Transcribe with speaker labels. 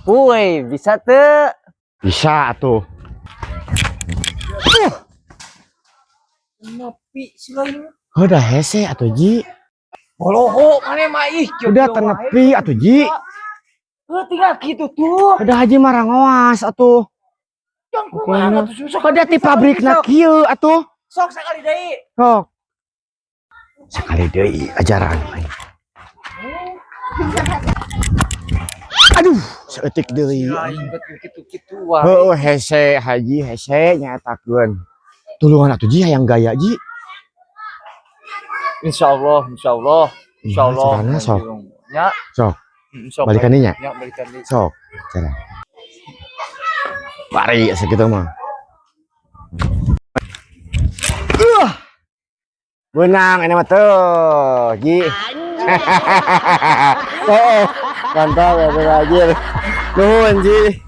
Speaker 1: Woi, bisa tuh.
Speaker 2: Bisa tuh.
Speaker 1: Nepi selain.
Speaker 2: Udah hese atuh Ji.
Speaker 1: Boloho mana mah ih.
Speaker 2: Udah tenepi atuh Ji.
Speaker 1: Tinggal gitu tuh.
Speaker 2: Udah Haji marah ngawas atuh.
Speaker 1: Yang kumaha atuh susah.
Speaker 2: Kada di pabrik na kieu atuh.
Speaker 1: Sok sekali deui.
Speaker 2: Sok. Sekali deui ajaran. Aduh, seetik deui.
Speaker 1: Gitu-gitu wae.
Speaker 2: Heuh hese Haji hese nyatakeun. Tulungan atuh Ji hayang gaya Ji.
Speaker 1: Insyaallah, insyaallah. Insyaallah.
Speaker 2: Carana sok.
Speaker 1: Ya.
Speaker 2: Sok.
Speaker 1: Sok.
Speaker 2: Balikan dinya.
Speaker 1: Ya, balikan deui.
Speaker 2: Sok. Cara. Bari sakitu mah. Benang ini mah tuh, Ji. Mantap ya, Bajir. Nuhun, Ji.